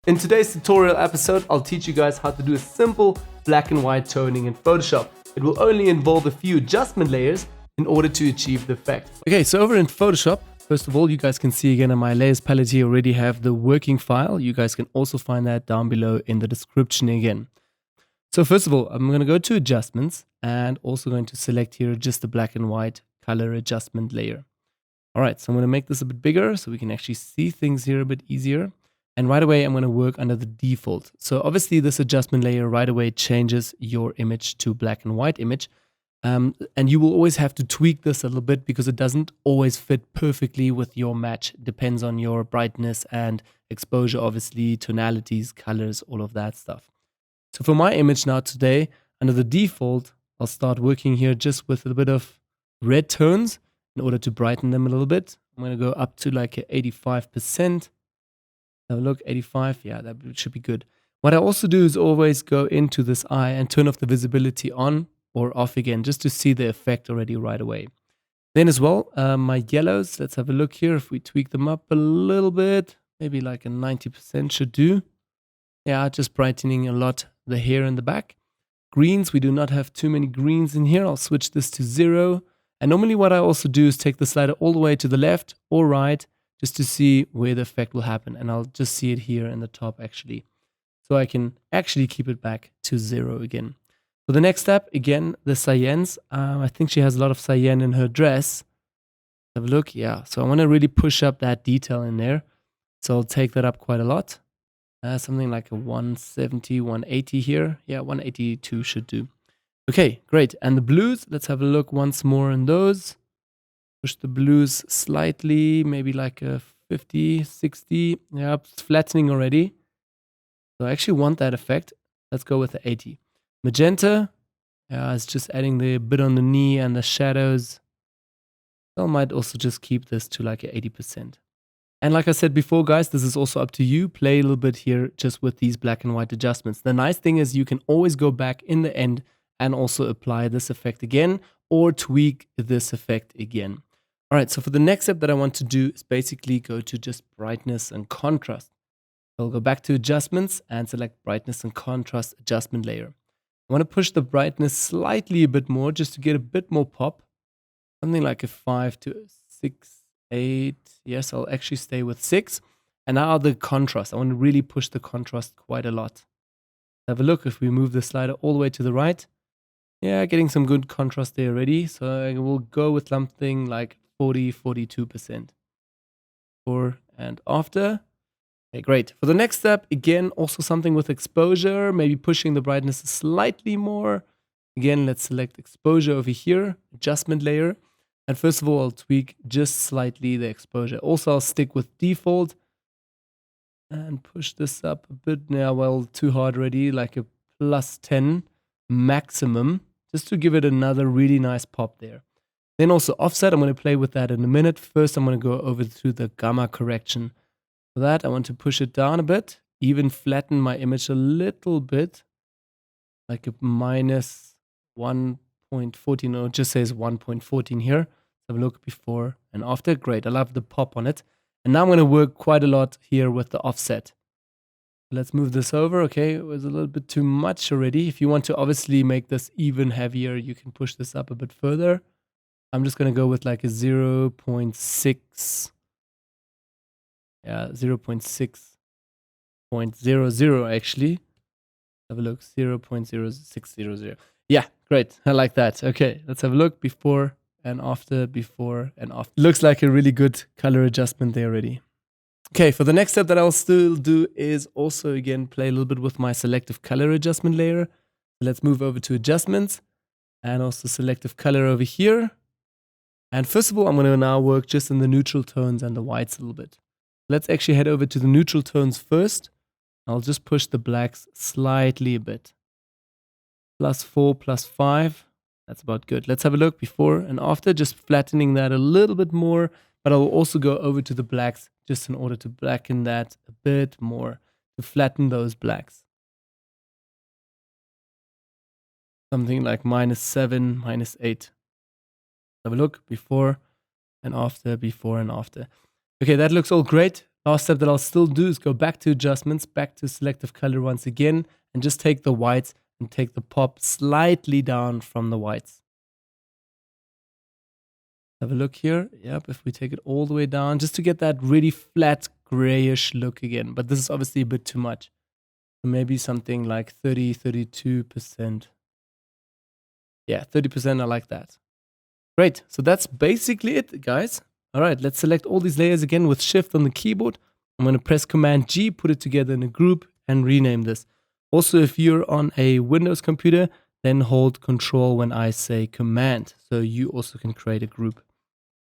In today's tutorial episode, I'll teach you guys how to do a simple black and white toning in Photoshop. It will only involve a few adjustment layers in order to achieve the effect. Okay, so over in Photoshop, first of all, you guys can see again on my layers palette here already have the working file. You guys can also find that down below in the description again. So first of all, I'm going to go to adjustments and also going to select here just the black and white color adjustment layer. All right, so I'm going to make this a bit bigger so we can actually see things here a bit easier. And right away, I'm going to work under the default. So obviously this adjustment layer right away changes your image to black and white image. And you will always have to tweak this a little bit because it doesn't always fit perfectly with your match. It depends on your brightness and exposure, obviously, tonalities, colors, all of that stuff. So for my image now today, under the default, I'll start working here just with a bit of red tones in order to brighten them a little bit. I'm going to go up to like 85%. Have a look, 85, yeah, that should be good. What I also do is always go into this eye and turn off the visibility on or off again, just to see the effect already right away. Then as well, my yellows, let's have a look here. If we tweak them up a little bit, maybe like a 90% should do. Yeah, just brightening a lot the hair in the back. Greens, we do not have too many greens in here. I'll switch this to 0. And normally what I also do is take the slider all the way to the left or right, just to see where the effect will happen. And I'll just see it here in the top actually. So I can actually keep it back to 0 again. So the next step, again, the cyans. I think she has a lot of cyan in her dress. Have a look, yeah. So I want to really push up that detail in there. So I'll take that up quite a lot. Something like a 170, 180 here. Yeah, 182 should do. Okay, great. And the blues, let's have a look once more in those. Push the blues slightly, maybe like a 50, 60. Yeah, it's flattening already. So I actually want that effect. Let's go with the 80. Magenta, yeah, it's just adding the bit on the knee and the shadows. So I might also just keep this to like 80%. And like I said before, guys, this is also up to you. Play a little bit here just with these black and white adjustments. The nice thing is you can always go back in the end and also apply this effect again or tweak this effect again. All right, so for the next step that I want to do is basically go to just brightness and contrast. I'll go back to adjustments and select brightness and contrast adjustment layer. I want to push the brightness slightly a bit more just to get a bit more pop. Something like a 5 to 6, 8. Yes, I'll actually stay with 6. And now the contrast. I want to really push the contrast quite a lot. Have a look if we move the slider all the way to the right. Yeah, getting some good contrast there already. So I will go with something like 40, 42%. Before and after. Okay, great. For the next step, again, also something with exposure, maybe pushing the brightness slightly more. Again, let's select exposure over here, adjustment layer. And first of all, I'll tweak just slightly the exposure. Also, I'll stick with default and push this up a bit now. Well, too hard already, like a +10 maximum, just to give it another really nice pop there. Then also offset, I'm going to play with that in a minute. First, I'm going to go over to the gamma correction. For that, I want to push it down a bit, even flatten my image a little bit, like a -1.14, or it just says 1.14 here. Have a look before and after. Great, I love the pop on it. And now I'm going to work quite a lot here with the offset. Let's move this over. Okay, it was a little bit too much already. If you want to obviously make this even heavier, you can push this up a bit further. I'm just going to go with like a 0.6. Yeah, 0.6.00 actually. Have a look, 0.0600. Yeah, great. I like that. Okay, let's have a look before and after, before and after. Looks like a really good color adjustment there already. Okay, for the next step that I'll still do is also again play a little bit with my selective color adjustment layer. Let's move over to adjustments and also selective color over here. And first of all, I'm going to now work just in the neutral tones and the whites a little bit. Let's actually head over to the neutral tones first. I'll just push the blacks slightly a bit. +4, +5. That's about good. Let's have a look before and after, just flattening that a little bit more. But I will also go over to the blacks just in order to blacken that a bit more, to flatten those blacks. Something like -7, -8. Have a look before and after, before and after. Okay, that looks all great. last step that I'll still do is go back to adjustments, back to selective color once again, and just take the whites and take the pop slightly down from the whites. Have a look here. Yep, if we take it all the way down, just to get that really flat grayish look again. But this is obviously a bit too much. So maybe something like 30, 32%. Yeah, 30%, I like that. Great, so that's basically it, guys. All right, let's select all these layers again with Shift on the keyboard. I'm going to press Command G, put it together in a group, and rename this. Also, if you're on a Windows computer, then hold Control when I say Command, so you also can create a group.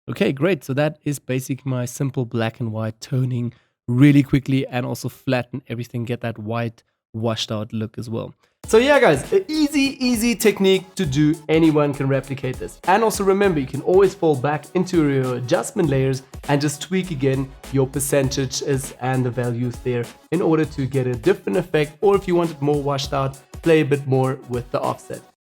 Okay, great. So that is basically my simple black and white toning really quickly, and also flatten everything, get that white washed out look as well. So yeah, guys, an easy technique to do. Anyone can replicate this. And also remember, you can always fall back into your adjustment layers and just tweak again your percentages and the values there in order to get a different effect. Or if you want it more washed out, play a bit more with the offset.